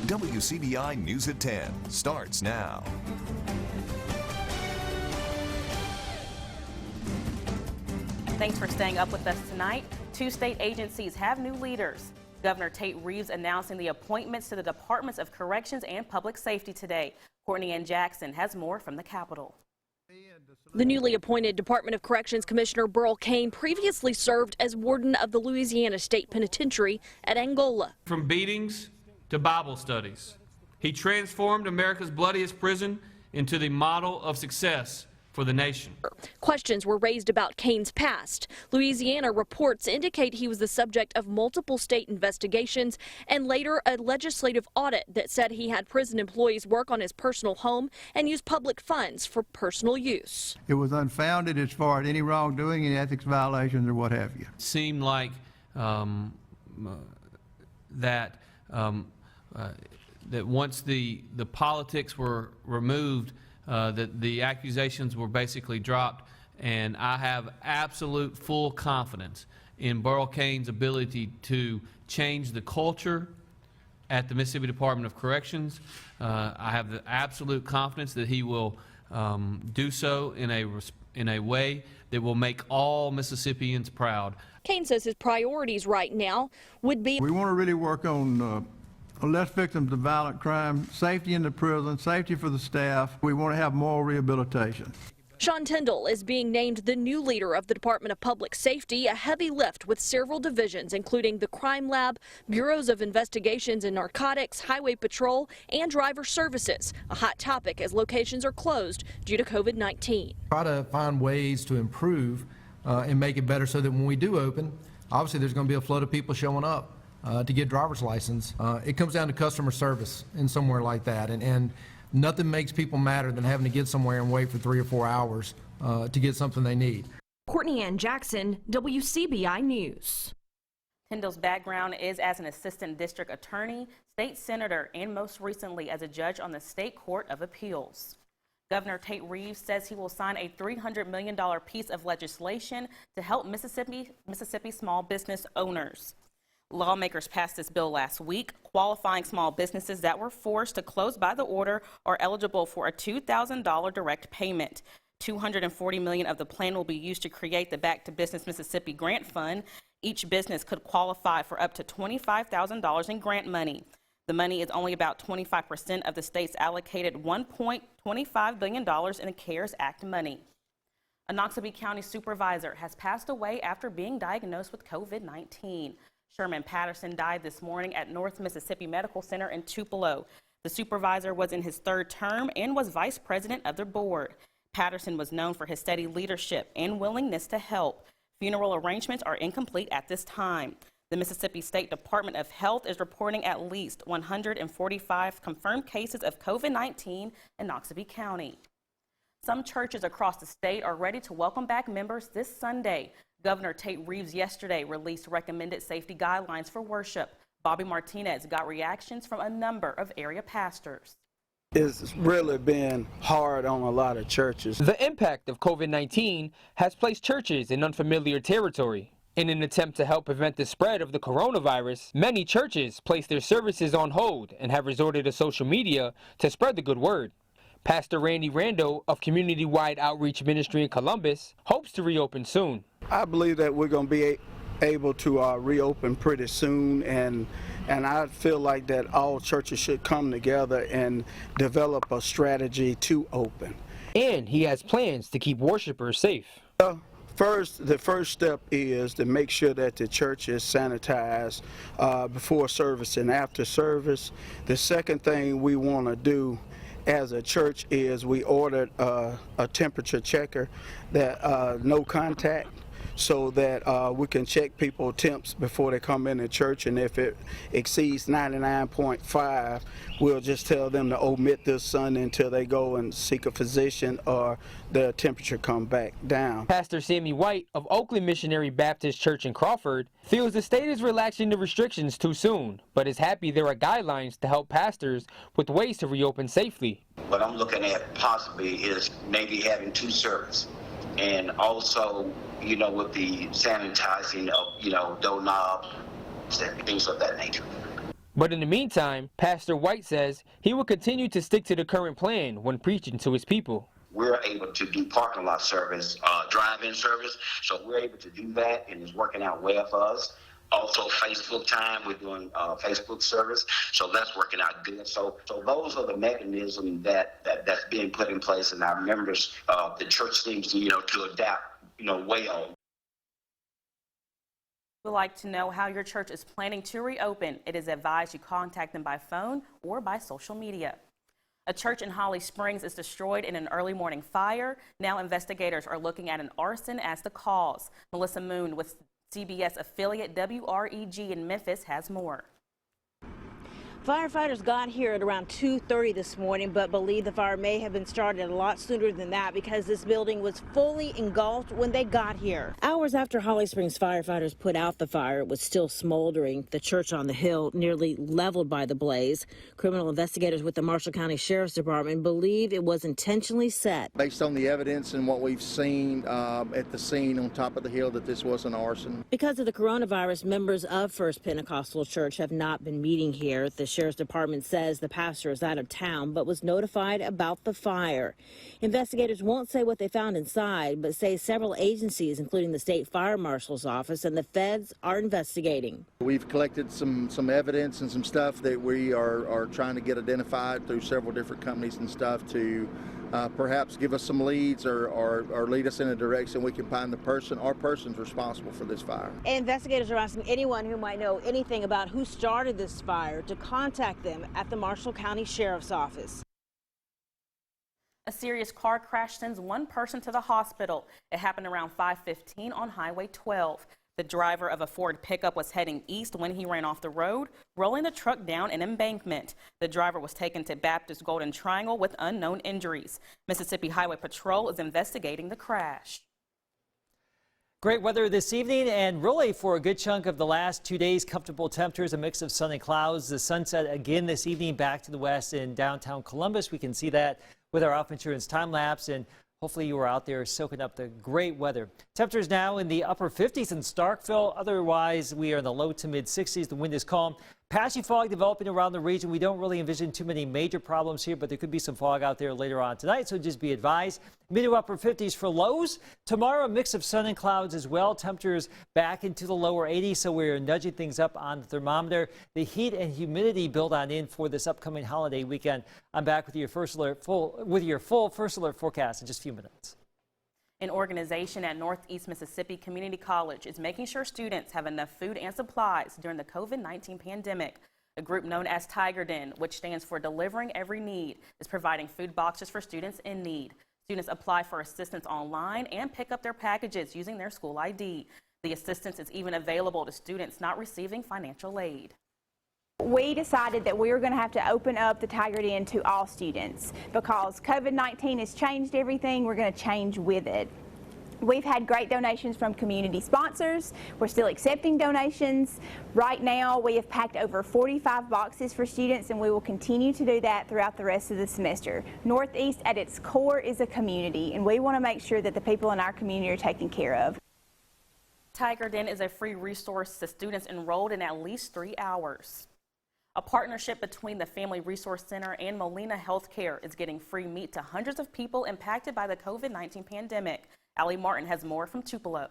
WCBI News at 10 starts now. Thanks for staying up with us tonight. 2 state agencies have new leaders. Governor Tate Reeves announcing the appointments to the Departments of Corrections and Public Safety today. Courtney Ann Jackson has more from the Capitol. The newly appointed Department of Corrections Commissioner Burl Cain previously served as warden of the Louisiana State Penitentiary at Angola. From beatings to Bible studies, he transformed America's bloodiest prison into the model of success for the nation. Questions were raised about Cain's past. Louisiana reports indicate he was the subject of multiple state investigations and later a legislative audit that said he had prison employees work on his personal home and use public funds for personal use. It was unfounded as far as any wrongdoing, any ethics violations or what have you. It seemed like that once the politics were removed, that the accusations were basically dropped, and I have absolute full confidence in Burl Cain's ability to change the culture at the Mississippi Department of Corrections. I have the absolute confidence that he will do so in a way that will make all Mississippians proud. Cain says his priorities right now would be We want to really work on less victims of violent crime, safety in the prison, safety for the staff. We want to have moral rehabilitation. Sean Tyndall is being named the new leader of the Department of Public Safety, a heavy lift with several divisions, including the Crime Lab, Bureaus of Investigations in Narcotics, Highway Patrol, and Driver Services, a hot topic as locations are closed due to COVID-19. Try to find ways to improve and make it better so that when we do open, obviously there's going to be a flood of people showing up to get driver's license. It comes down to customer service in somewhere like that, and nothing makes people madder than having to get somewhere and wait for 3 or 4 hours to get something they need. Courtney Ann Jackson, WCBI News. Tyndall's background is as an assistant district attorney, state senator, and most recently as a judge on the State Court of Appeals. Governor Tate Reeves says he will sign a $300 million piece of legislation to help Mississippi small business owners. Lawmakers passed this bill last week, qualifying small businesses that were forced to close by the order are eligible for a $2,000 direct payment. $240 million of the plan will be used to create the Back to Business Mississippi Grant Fund. Each business could qualify for up to $25,000 in grant money. The money is only about 25% of the state's allocated $1.25 billion in the CARES Act money. A Noxubee County supervisor has passed away after being diagnosed with COVID-19. Sherman Patterson died this morning at North Mississippi Medical Center in Tupelo. The supervisor was in his 3rd term and was vice president of the board. Patterson was known for his steady leadership and willingness to help. Funeral arrangements are incomplete at this time. The Mississippi State Department of Health is reporting at least 145 confirmed cases of COVID-19 in Noxubee County. Some churches across the state are ready to welcome back members this Sunday. Governor Tate Reeves yesterday released recommended safety guidelines for worship. Bobby Martinez got reactions from a number of area pastors. It's really been hard on a lot of churches. The impact of COVID-19 has placed churches in unfamiliar territory. In an attempt to help prevent the spread of the coronavirus, many churches placed their services on hold and have resorted to social media to spread the good word. Pastor Randy Rando of Community-Wide Outreach Ministry in Columbus hopes to reopen soon. I believe that we're going to be able to reopen pretty soon, and I feel like that all churches should come together and develop a strategy to open. And he has plans to keep worshipers safe. The first step is to make sure that the church is sanitized before service and after service. The second thing we want to do as a church is we ordered a temperature checker that no contact, so that we can check people temps before they come in the church, and if it exceeds 99.5, we'll just tell them to omit this Sunday until they go and seek a physician or the temperature come back down. Pastor Sammy White of Oakland Missionary Baptist Church in Crawford feels the state is relaxing the restrictions too soon, but is happy there are guidelines to help pastors with ways to reopen safely. What I'm looking at possibly is maybe having 2 services, and also, with the sanitizing of, doorknobs and things of that nature. But in the meantime, Pastor White says he will continue to stick to the current plan when preaching to his people. We're able to do parking lot service, drive-in service, so we're able to do that, and it's working out well for us. Also, Facebook time, we're doing Facebook service, so that's working out good. So those are the mechanisms that's being put in place, and our members, the church seems to, to adapt, well. We'd like to know how your church is planning to reopen. It is advised you contact them by phone or by social media. A church in Holly Springs is destroyed in an early morning fire. Now investigators are looking at an arson as the cause. Melissa Moon with CBS affiliate WREG in Memphis has more. Firefighters got here at around 2:30 this morning, but believe the fire may have been started a lot sooner than that because this building was fully engulfed when they got here. Hours after Holly Springs firefighters put out the fire, it was still smoldering. The church on the hill nearly leveled by the blaze. Criminal investigators with the Marshall County Sheriff's Department believe it was intentionally set. Based on the evidence and what we've seen at the scene on top of the hill, that this was an arson. Because of the coronavirus, members of First Pentecostal Church have not been meeting here. The Sheriff's Department says the pastor is out of town but was notified about the fire. Investigators won't say what they found inside, but say several agencies, including the state fire marshal's office and the feds, are investigating. We've collected some evidence and some stuff that we are trying to get identified through several different companies and stuff to perhaps give us some leads or lead us in a direction we can find the person or persons responsible for this fire. Investigators are asking anyone who might know anything about who started this fire to contact them at the Marshall County Sheriff's Office. A serious car crash sends one person to the hospital. It happened around 5:15 on Highway 12. The driver of a Ford pickup was heading east when he ran off the road, rolling the truck down an embankment. The driver was taken to Baptist Golden Triangle with unknown injuries. Mississippi Highway Patrol is investigating the crash. Great weather this evening, and really for a good chunk of the last 2 days, comfortable temperatures, a mix of sun and clouds. The sunset again this evening back to the west in downtown Columbus. We can see that with our Off Insurance time lapse, and hopefully you were out there soaking up the great weather. Temperatures now in the upper 50s in Starkville. Otherwise, we are in the low to mid 60s. The wind is calm. Patchy fog developing around the region. We don't really envision too many major problems here, but there could be some fog out there later on tonight, so just be advised. Mid to upper 50s for lows. Tomorrow, a mix of sun and clouds as well. Temperatures back into the lower 80s, so we're nudging things up on the thermometer. The heat and humidity build on in for this upcoming holiday weekend. I'm back with your full First Alert forecast in just a few minutes. An organization at Northeast Mississippi Community College is making sure students have enough food and supplies during the COVID-19 pandemic. A group known as Tiger Den, which stands for Delivering Every Need, is providing food boxes for students in need. Students apply for assistance online and pick up their packages using their school ID. The assistance is even available to students not receiving financial aid. We decided that we were going to have to open up the Tiger Den to all students because COVID-19 has changed everything. We're going to change with it. We've had great donations from community sponsors. We're still accepting donations. Right now, we have packed over 45 boxes for students, and we will continue to do that throughout the rest of the semester. Northeast, at its core, is a community, and we want to make sure that the people in our community are taken care of. Tiger Den is a free resource to students enrolled in at least 3 hours. A partnership between the Family Resource Center and Molina Healthcare is getting free meat to hundreds of people impacted by the COVID-19 pandemic. Allie Martin has more from Tupelo.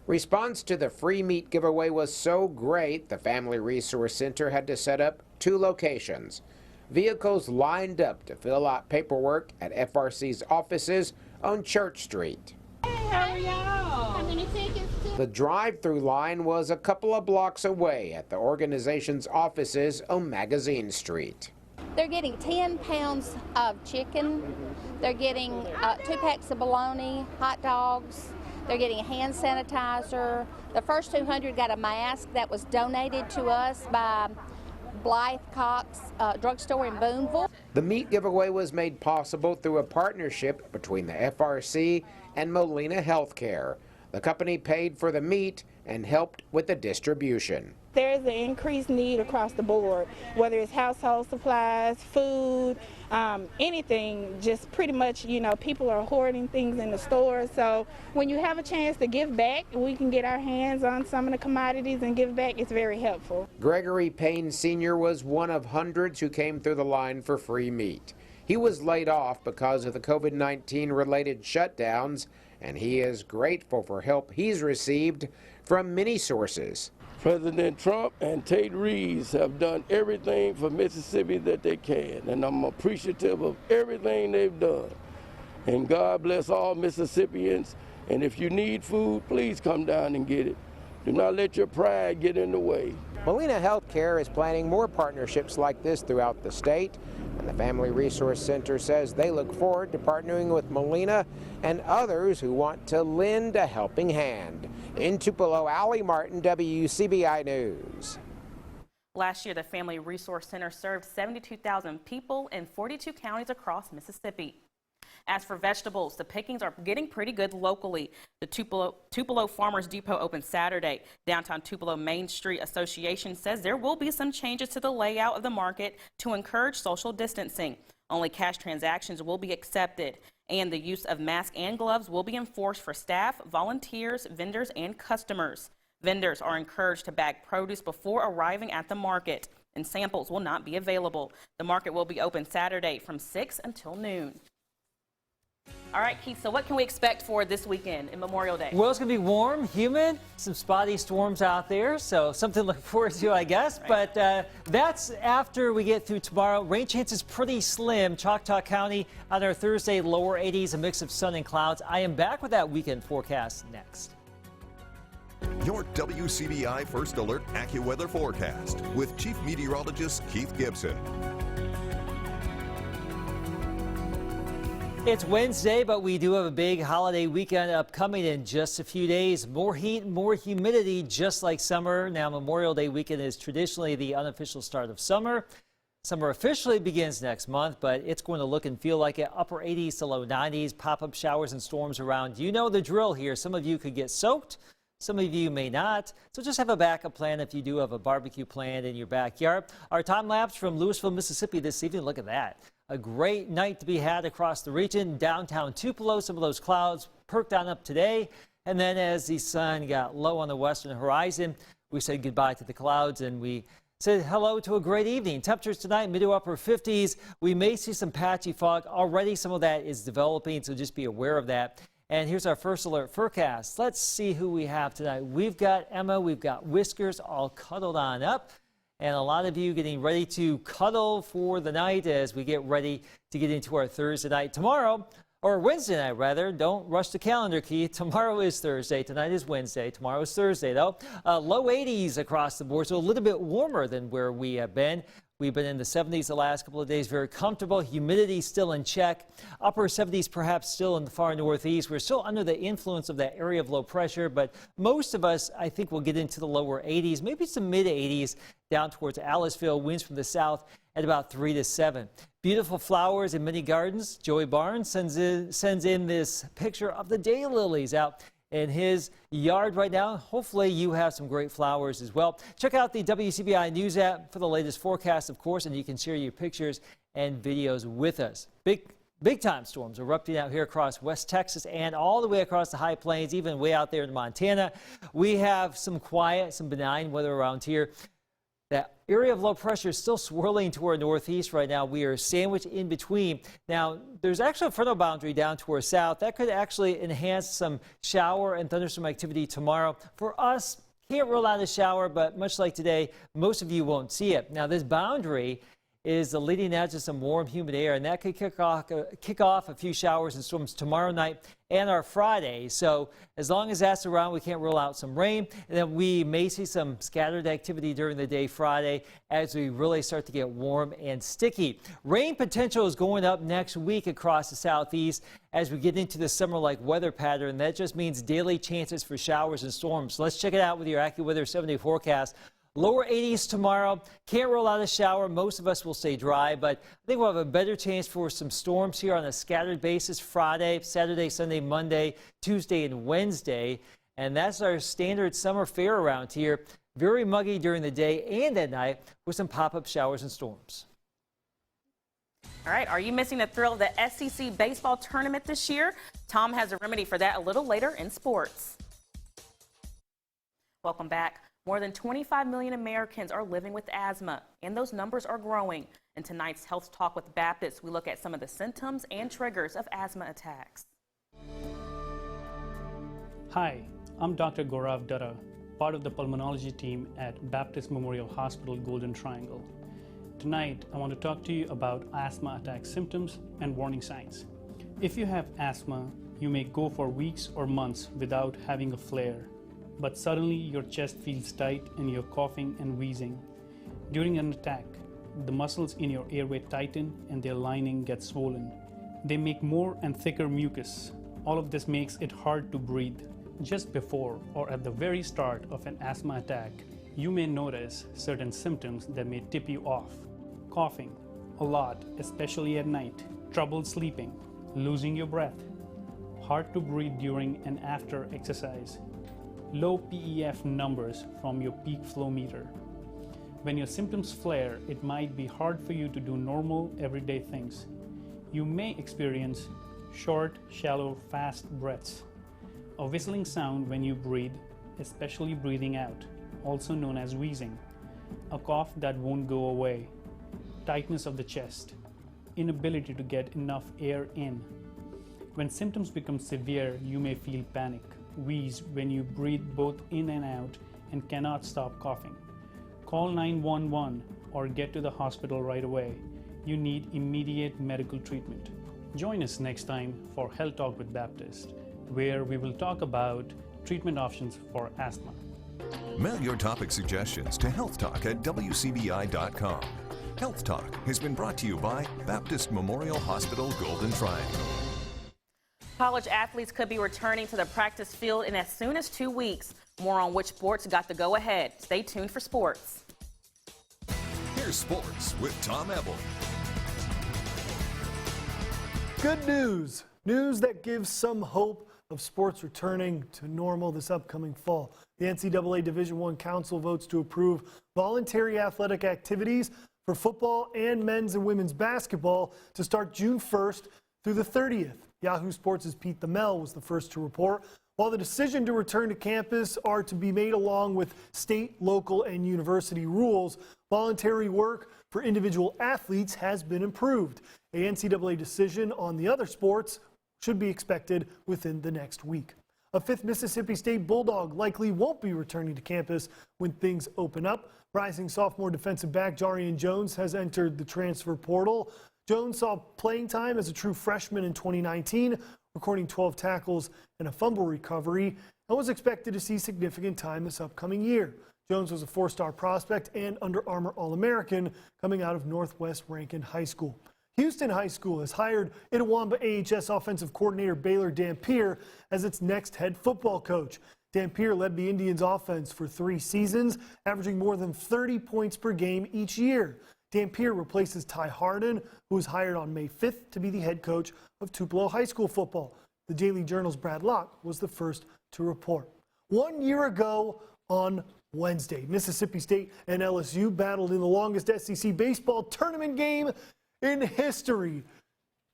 Response to the free meat giveaway was so great, the Family Resource Center had to set up 2 locations. Vehicles lined up to fill out paperwork at FRC's offices on Church Street. Hey, how are y'all? How many tickets? The drive-through line was a couple of blocks away at the organization's offices on Magazine Street. They're getting 10 pounds of chicken. They're getting 2 packs of bologna, hot dogs. They're getting a hand sanitizer. The first 200 got a mask that was donated to us by Blythe Cox Drugstore in Boonville. The meat giveaway was made possible through a partnership between the FRC and Molina Healthcare. The company paid for the meat, and helped with the distribution. There is an increased need across the board, whether it's household supplies, food, anything, just pretty much, people are hoarding things in the stores. So when you have a chance to give back, we can get our hands on some of the commodities and give back, it's very helpful. Gregory Payne Sr. was one of hundreds who came through the line for free meat. He was laid off because of the COVID-19 related shutdowns, and he is grateful for help he's received from many sources. President Trump and Tate Reeves have done everything for Mississippi that they can, and I'm appreciative of everything they've done. And God bless all Mississippians, and if you need food, please come down and get it. Do not let your pride get in the way. Molina Healthcare is planning more partnerships like this throughout the state, and the Family Resource Center says they look forward to partnering with Molina and others who want to lend a helping hand. In Tupelo, Allie Martin, WCBI News. Last year, the Family Resource Center served 72,000 people in 42 counties across Mississippi. As for vegetables, the pickings are getting pretty good locally. The Tupelo Farmers Depot opened Saturday. Downtown Tupelo Main Street Association says there will be some changes to the layout of the market to encourage social distancing. Only cash transactions will be accepted, and the use of masks and gloves will be enforced for staff, volunteers, vendors, and customers. Vendors are encouraged to bag produce before arriving at the market, and samples will not be available. The market will be open Saturday from 6 until noon. All right, Keith, so what can we expect for this weekend in Memorial Day? Well, it's going to be warm, humid, some spotty storms out there, so something to look forward to, I guess. Right. But that's after we get through tomorrow. Rain chances pretty slim. Choctaw County on our Thursday, lower 80s, a mix of sun and clouds. I am back with that weekend forecast next. Your WCBI First Alert AccuWeather forecast with Chief Meteorologist Keith Gibson. It's Wednesday, but we do have a big holiday weekend upcoming in just a few days. More heat, more humidity, just like summer. Now, Memorial Day weekend is traditionally the unofficial start of summer. Summer officially begins next month, but it's going to look and feel like it. Upper 80s to low 90s, pop-up showers and storms around. You know the drill here. Some of you could get soaked. Some of you may not, so just have a backup plan if you do have a barbecue planned in your backyard. Our time lapse from Louisville, Mississippi this evening. Look at that. A great night to be had across the region. Downtown Tupelo, some of those clouds perked on up today. And then as the sun got low on the western horizon, we said goodbye to the clouds and we said hello to a great evening. Temperatures tonight, mid to upper 50s. We may see some patchy fog. Already some of that is developing, so just be aware of that. And here's our first alert forecast. Let's see who we have tonight. We've got Emma, we've got Whiskers all cuddled on up. And a lot of you getting ready to cuddle for the night as we get ready to get into our Thursday night. Tomorrow, or Wednesday night rather, don't rush the calendar, Keith. Tomorrow is Thursday, tonight is Wednesday. Tomorrow is Thursday though. Low 80s across the board, so a little bit warmer than where we have been. We've been in the 70s the last couple of days, very comfortable. Humidity still in check. Upper 70s perhaps still in the far northeast. We're still under the influence of that area of low pressure, but most of us, I think, will get into the lower 80s, maybe some mid 80s down towards Aliceville. Winds from the south at about 3 to 7. Beautiful flowers in many gardens. Joey Barnes sends in this picture of the daylilies out in his yard right now. Hopefully you have some great flowers as well. Check out the WCBI News app for the latest forecast, of course, and you can share your pictures and videos with us. Big time storms erupting out here across West Texas and all the way across the high plains, even way out there in Montana. We have some quiet, some benign weather around here. That area of low pressure is still swirling to our northeast right now. We are sandwiched in between. Now, there's actually a frontal boundary down to our south. That could actually enhance some shower and thunderstorm activity tomorrow. For us, can't rule out a shower, but much like today, most of you won't see it. Now, this boundary is the leading edge of some warm, humid air, and that could kick off a few showers and storms tomorrow night and our Friday. So as long as that's around, we can't rule out some rain. And then we may see some scattered activity during the day Friday as we really start to get warm and sticky. Rain potential is going up next week across the southeast as we get into the summer-like weather pattern. That just means daily chances for showers and storms. So let's check it out with your AccuWeather 7-day forecast. Lower 80s tomorrow. Can't roll out a shower. Most of us will stay dry, but I think we'll have a better chance for some storms here on a scattered basis Friday, Saturday, Sunday, Monday, Tuesday, and Wednesday. And that's our standard summer fare around here. Very muggy during the day and at night with some pop-up showers and storms. All right, are you missing the thrill of the SEC baseball tournament this year? Tom has a remedy for that a little later in sports. Welcome back. More than 25 million Americans are living with asthma, and those numbers are growing. In tonight's Health Talk with Baptist, we look at some of the symptoms and triggers of asthma attacks. Hi, I'm Dr. Gaurav Dutta, part of the pulmonology team at Baptist Memorial Hospital Golden Triangle. Tonight, I want to talk to you about asthma attack symptoms and warning signs. If you have asthma, you may go for weeks or months without having a flare, but suddenly your chest feels tight and you're coughing and wheezing. During an attack, the muscles in your airway tighten and their lining gets swollen. They make more and thicker mucus. All of this makes it hard to breathe. Just before or at the very start of an asthma attack, you may notice certain symptoms that may tip you off. Coughing a lot, especially at night, trouble sleeping, losing your breath, hard to breathe during and after exercise, low PEF numbers from your peak flow meter. When your symptoms flare, it might be hard for you to do normal everyday things. You may experience short, shallow, fast breaths, a whistling sound when you breathe, especially breathing out, also known as wheezing, a cough that won't go away, tightness of the chest, inability to get enough air in. When symptoms become severe, you may feel panic, wheeze when you breathe both in and out and cannot stop coughing. Call 911 or get to the hospital right away. You need immediate medical treatment. Join us next time for Health Talk with Baptist, where we will talk about treatment options for asthma. Mail your topic suggestions to healthtalk@wcbi.com. Health Talk has been brought to you by Baptist Memorial Hospital Golden Triangle. College athletes could be returning to the practice field in as soon as 2 weeks. More on which sports got the go-ahead. Stay tuned for sports. Here's sports with Tom Ebel. Good news. News that gives some hope of sports returning to normal this upcoming fall. The NCAA Division I Council votes to approve voluntary athletic activities for football and men's and women's basketball to start June 1st through the 30th. Yahoo Sports' Pete Thamel was the first to report. While the decision to return to campus are to be made along with state, local, and university rules, voluntary work for individual athletes has been improved. A NCAA decision on the other sports should be expected within the next week. A fifth Mississippi State Bulldog likely won't be returning to campus when things open up. Rising sophomore defensive back Jarian Jones has entered the transfer portal. Jones saw playing time as a true freshman in 2019, recording 12 tackles and a fumble recovery, and was expected to see significant time this upcoming year. Jones was a four-star prospect and Under Armour All-American coming out of Northwest Rankin High School. Houston High School has hired Itawamba AHS offensive coordinator Baylor Dampier as its next head football coach. Dampier led the Indians offense for 3 seasons, averaging more than 30 points per game each year. Dampier replaces Ty Harden, who was hired on May 5th to be the head coach of Tupelo High School football. The Daily Journal's Brad Locke was the first to report. 1 year ago on Wednesday, Mississippi State and LSU battled in the longest SEC baseball tournament game in history.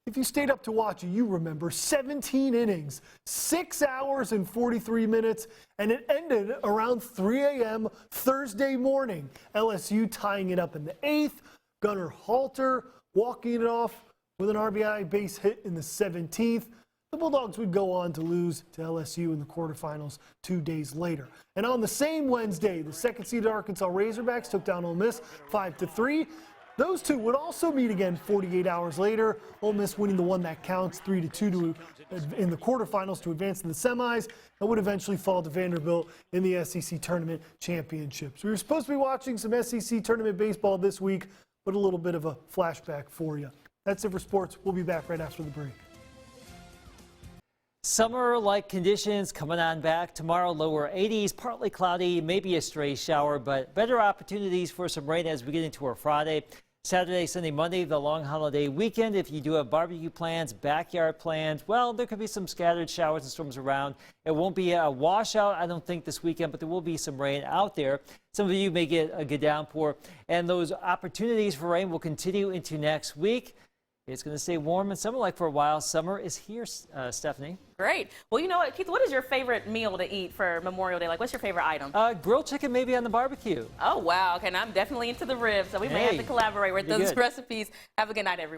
If you stayed up to watch it, you remember 17 innings, 6 hours and 43 minutes, and it ended around 3 a.m. Thursday morning. LSU tying it up in the 8th, Gunnar Halter walking it off with an RBI base hit in the 17th. The Bulldogs would go on to lose to LSU in the quarterfinals 2 days later. And on the same Wednesday, the second-seeded Arkansas Razorbacks took down Ole Miss 5-3. Those two would also meet again 48 hours later. Ole Miss winning the one that counts 3-2 in the quarterfinals to advance to the semis, and would eventually fall to Vanderbilt in the SEC Tournament Championships. We were supposed to be watching some SEC Tournament baseball this week, but a little bit of a flashback for you. That's it for sports. We'll be back right after the break. Summer-like conditions coming on back tomorrow, lower 80s, partly cloudy, maybe a stray shower, but better opportunities for some rain as we get into our Friday. Saturday, Sunday, Monday, the long holiday weekend. If you do have barbecue plans, backyard plans, well, there could be some scattered showers and storms around. It won't be a washout, I don't think, this weekend, but there will be some rain out there. Some of you may get a good downpour, and those opportunities for rain will continue into next week. It's going to stay warm and summer-like for a while. Summer is here, Stephanie. Great. Well, you know what, Keith, what is your favorite meal to eat for Memorial Day? Like, what's your favorite item? Grilled chicken maybe on the barbecue. Oh, wow. Okay, now I'm definitely into the ribs, so we may have to collaborate with those recipes. Have a good night, everyone.